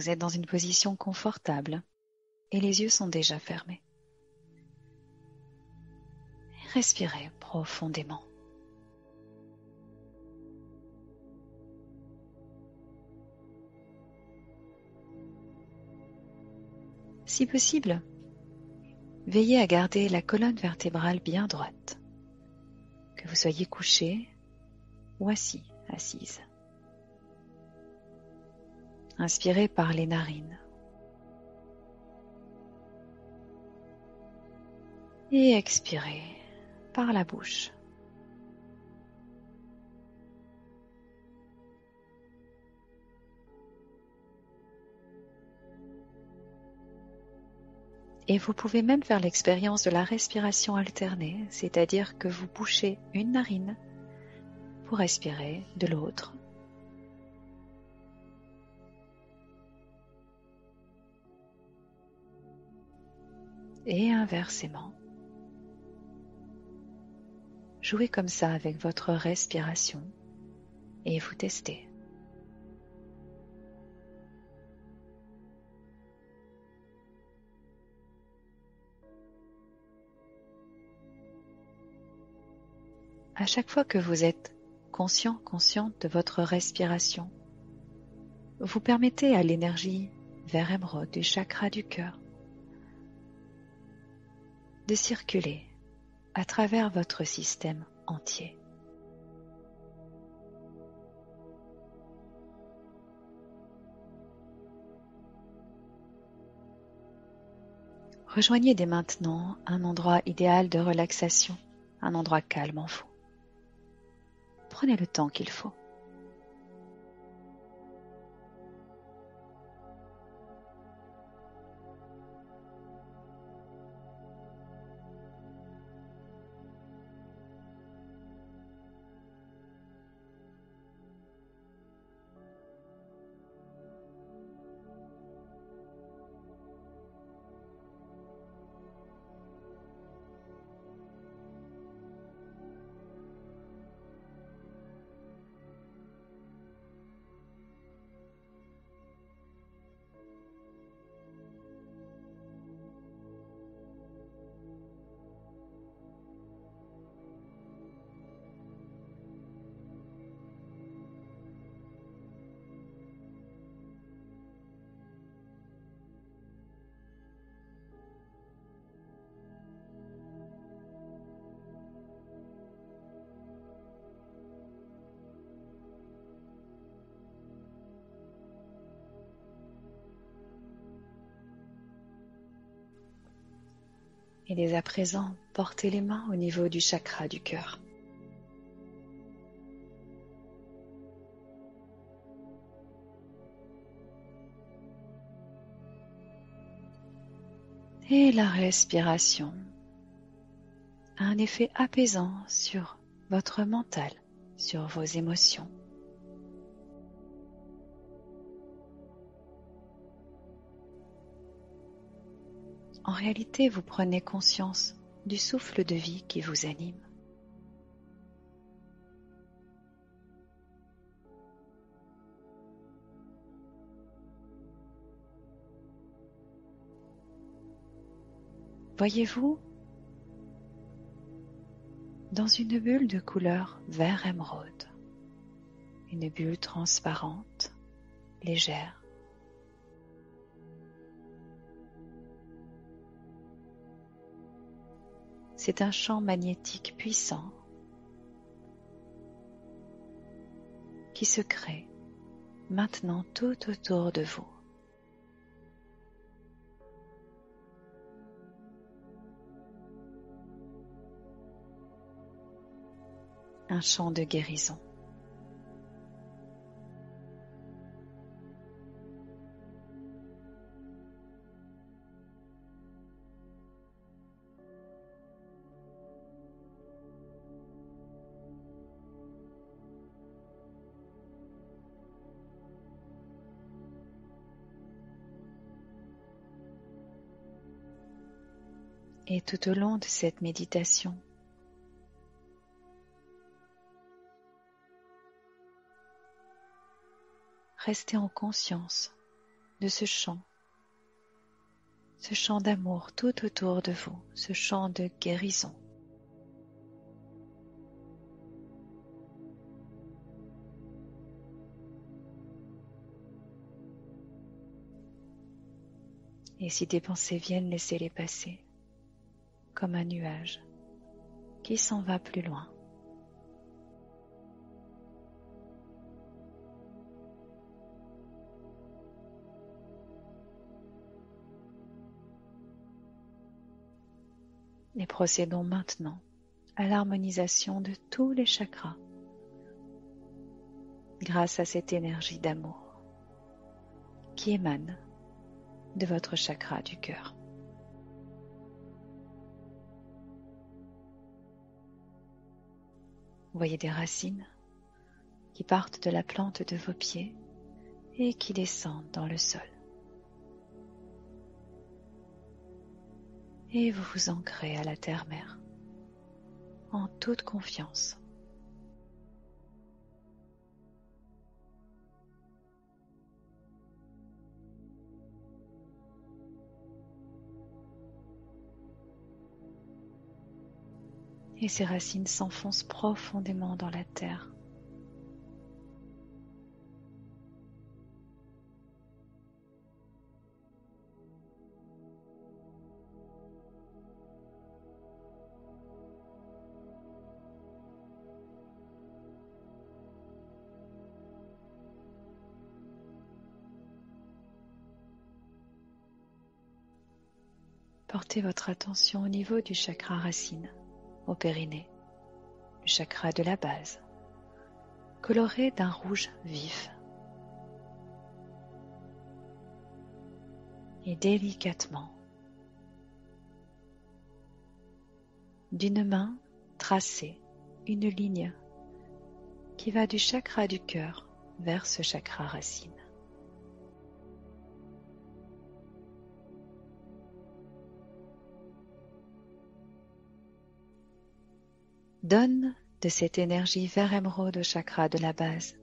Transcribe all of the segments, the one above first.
Vous êtes dans une position confortable et les yeux sont déjà fermés. Respirez profondément. Si possible, veillez à garder la colonne vertébrale bien droite, que vous soyez couché ou assis, assise. Inspirez par les narines et expirez par la bouche. Et vous pouvez même faire l'expérience de la respiration alternée, c'est-à-dire que vous bouchez une narine pour respirer de l'autre. Et inversement. Jouez comme ça avec votre respiration et vous testez. À chaque fois que vous êtes conscient, consciente de votre respiration, vous permettez à l'énergie vert émeraude du chakra du cœur de circuler à travers votre système entier. Rejoignez dès maintenant un endroit idéal de relaxation, un endroit calme en vous. Prenez le temps qu'il faut. Et dès à présent, portez les mains au niveau du chakra du cœur. Et la respiration a un effet apaisant sur votre mental, sur vos émotions. En réalité, vous prenez conscience du souffle de vie qui vous anime. Voyez-vous dans une bulle de couleur vert émeraude, une bulle transparente, légère. C'est un champ magnétique puissant qui se crée maintenant tout autour de vous. Un champ de guérison. Et tout au long de cette méditation, restez en conscience de ce champ d'amour tout autour de vous, ce champ de guérison. Et si des pensées viennent, laissez-les passer, comme un nuage qui s'en va plus loin. Et procédons maintenant à l'harmonisation de tous les chakras grâce à cette énergie d'amour qui émane de votre chakra du cœur. Vous voyez des racines qui partent de la plante de vos pieds et qui descendent dans le sol. Et vous vous ancrez à la terre-mère en toute confiance. Et ces racines s'enfoncent profondément dans la terre. Portez votre attention au niveau du chakra racine, au périnée, le chakra de la base, coloré d'un rouge vif. Et délicatement, d'une main, tracez une ligne qui va du chakra du cœur vers ce chakra racine. Donne de cette énergie vert émeraude au chakra de la base.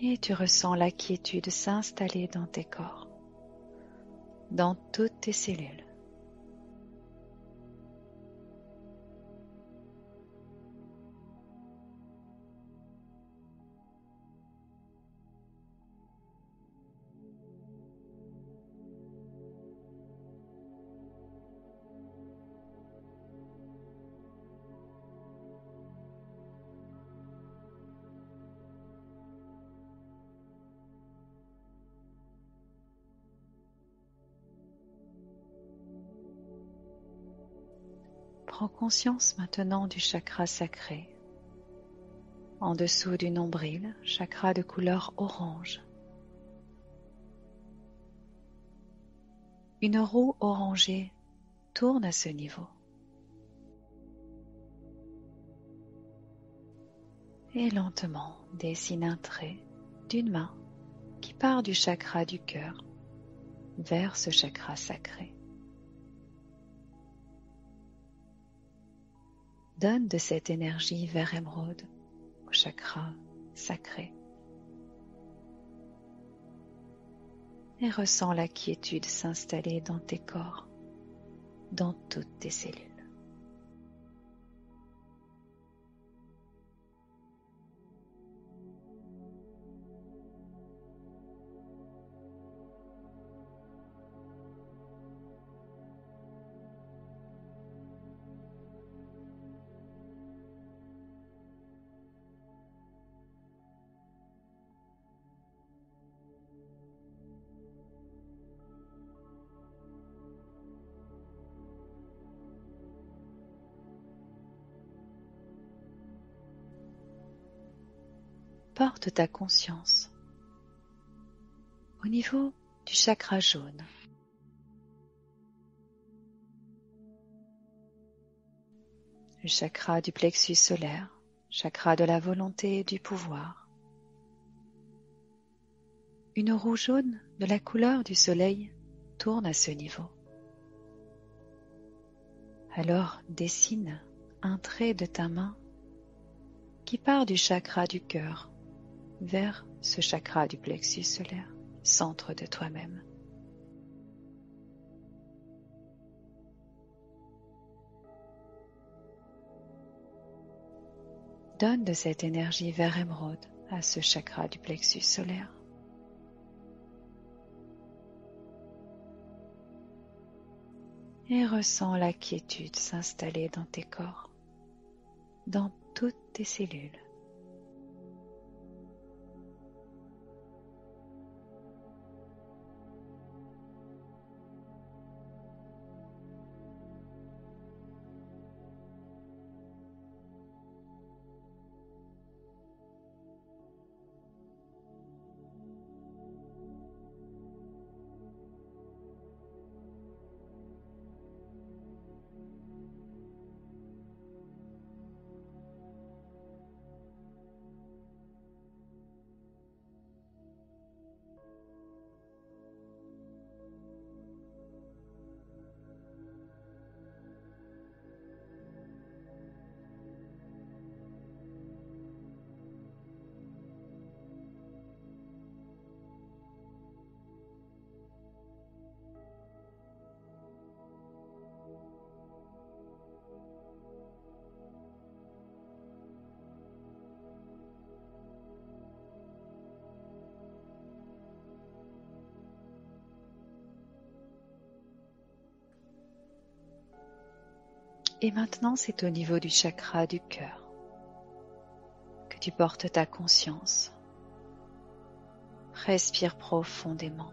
Et tu ressens la quiétude s'installer dans tes corps, dans toutes tes cellules. Prends conscience maintenant du chakra sacré. En dessous du nombril, chakra de couleur orange. Une roue orangée tourne à ce niveau. Et lentement dessine un trait d'une main qui part du chakra du cœur vers ce chakra sacré. Donne de cette énergie vert émeraude au chakra sacré. Et ressens la quiétude s'installer dans tes corps, dans toutes tes cellules. Porte ta conscience au niveau du chakra jaune. Le chakra du plexus solaire, chakra de la volonté et du pouvoir. Une roue jaune de la couleur du soleil tourne à ce niveau. Alors dessine un trait de ta main qui part du chakra du cœur vers ce chakra du plexus solaire, centre de toi-même. Donne de cette énergie vert émeraude à ce chakra du plexus solaire. Et ressens la quiétude s'installer dans tes corps, dans toutes tes cellules. Et maintenant, c'est au niveau du chakra du cœur que tu portes ta conscience. Respire profondément.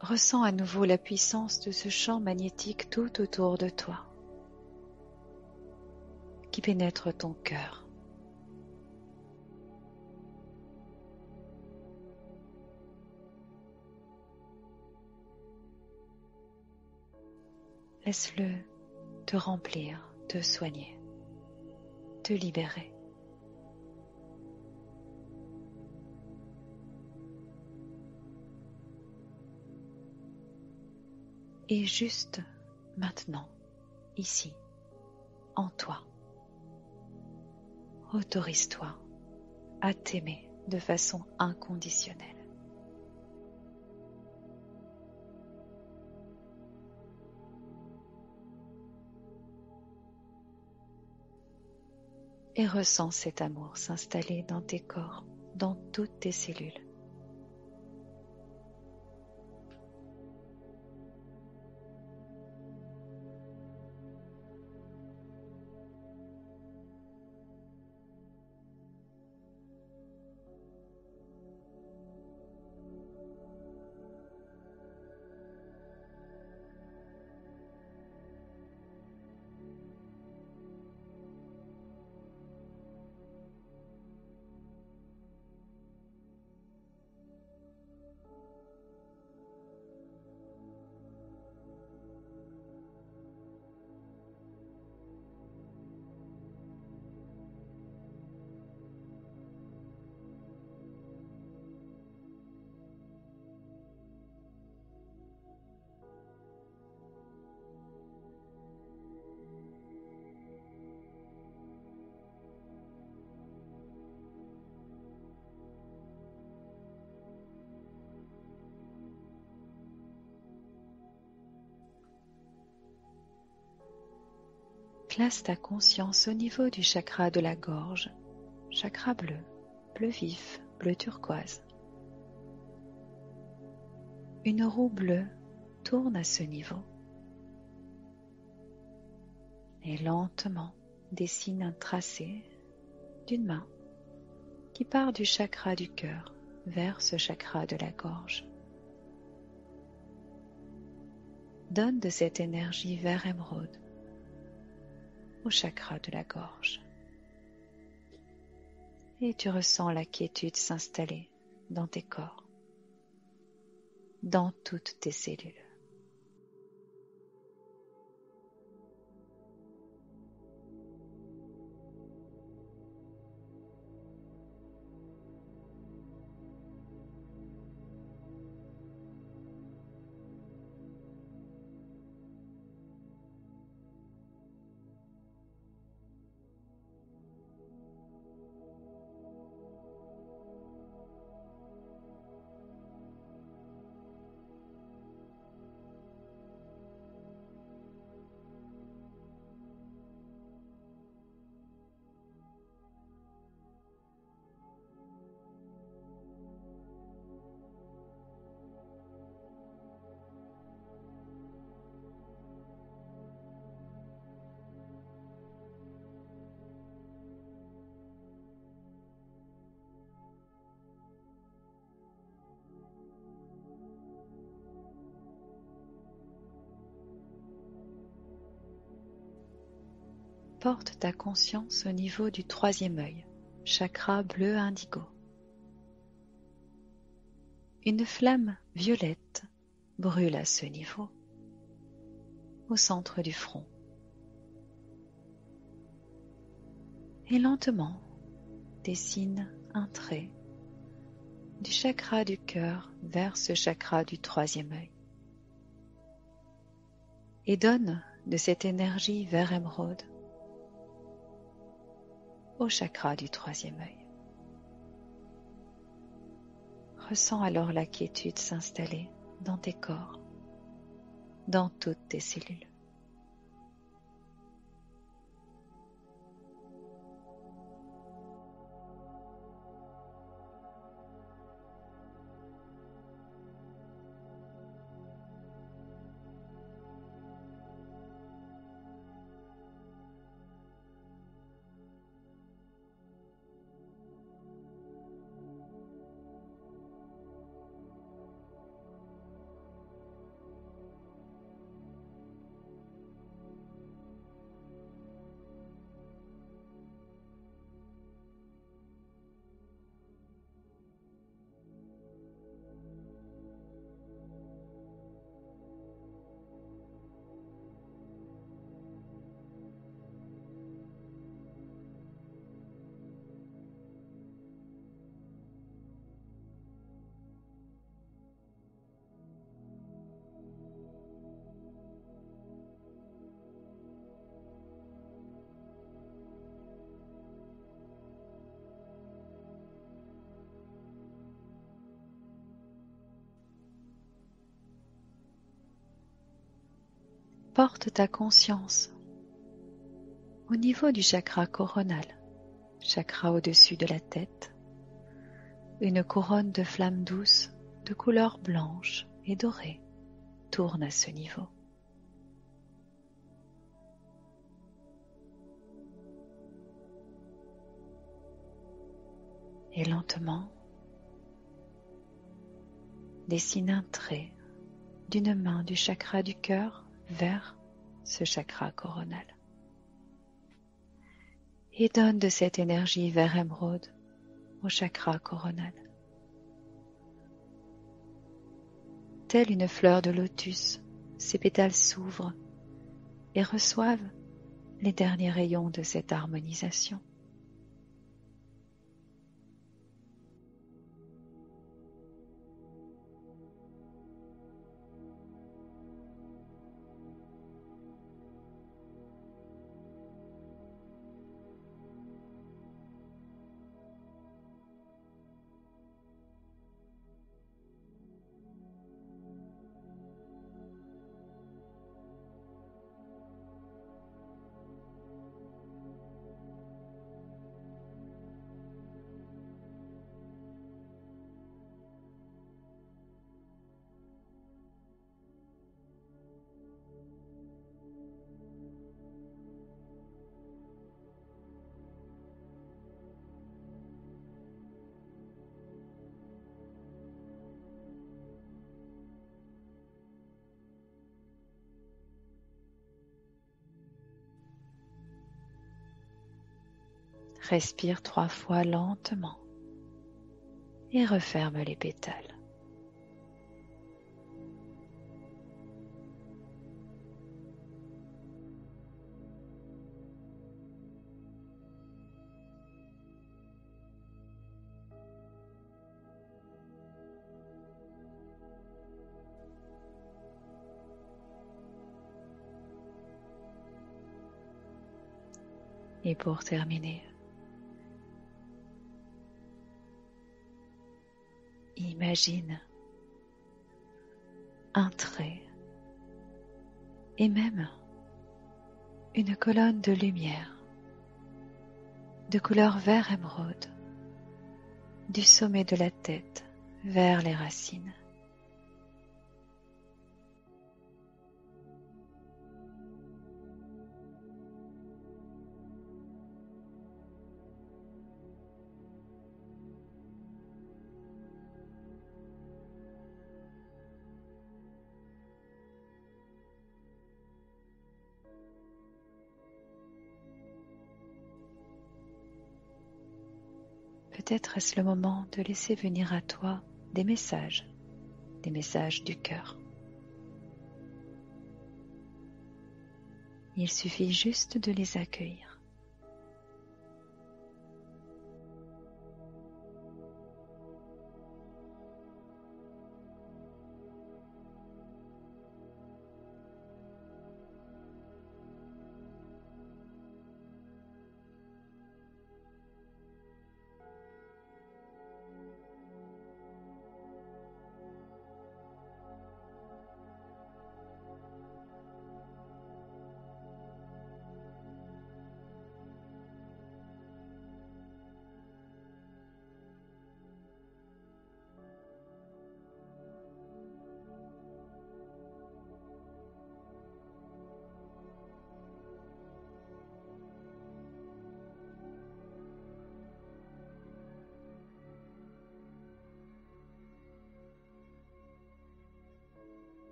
Ressens à nouveau la puissance de ce champ magnétique tout autour de toi, qui pénètre ton cœur. Laisse-le te remplir, te soigner, te libérer. Et juste maintenant, ici, en toi, autorise-toi à t'aimer de façon inconditionnelle. Et ressens cet amour s'installer dans tes corps, dans toutes tes cellules. Place ta conscience au niveau du chakra de la gorge, chakra bleu, bleu vif, bleu turquoise. Une roue bleue tourne à ce niveau et lentement dessine un tracé d'une main qui part du chakra du cœur vers ce chakra de la gorge. Donne de cette énergie vert émeraude au chakra de la gorge. Et tu ressens la quiétude s'installer dans tes corps, dans toutes tes cellules. porte ta conscience au niveau du troisième œil, chakra bleu indigo. Une flamme violette brûle à ce niveau, au centre du front. Et lentement, dessine un trait du chakra du cœur vers ce chakra du troisième œil. Et donne de cette énergie vert émeraude au chakra du troisième œil. Ressens alors la quiétude s'installer dans tes corps, dans toutes tes cellules. Porte ta conscience au niveau du chakra coronal, chakra au-dessus de la tête. Une couronne de flammes douces de couleur blanche et dorée tourne à ce niveau. Et lentement, dessine un trait d'une main du chakra du cœur vers ce chakra coronal. Et donne de cette énergie vert émeraude au chakra coronal. Telle une fleur de lotus, ses pétales s'ouvrent et reçoivent les derniers rayons de cette harmonisation. Respire 3 fois lentement et referme les pétales. Et pour terminer, imagine un trait et même une colonne de lumière de couleur vert émeraude du sommet de la tête vers les racines. Peut-être est-ce le moment de laisser venir à toi des messages du cœur. Il suffit juste de les accueillir.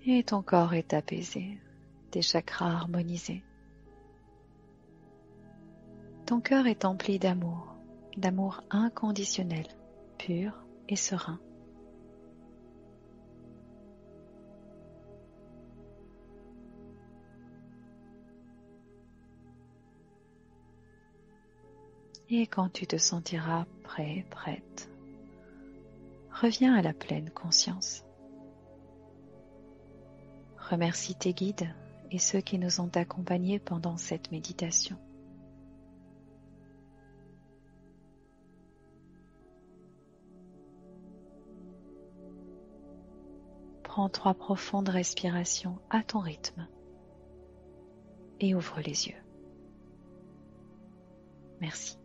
Et ton corps est apaisé, tes chakras harmonisés. Ton cœur est empli d'amour inconditionnel, pur et serein. Et quand tu te sentiras prêt, prête, reviens à la pleine conscience. Remercie tes guides et ceux qui nous ont accompagnés pendant cette méditation. Prends 3 profondes respirations à ton rythme et ouvre les yeux. Merci.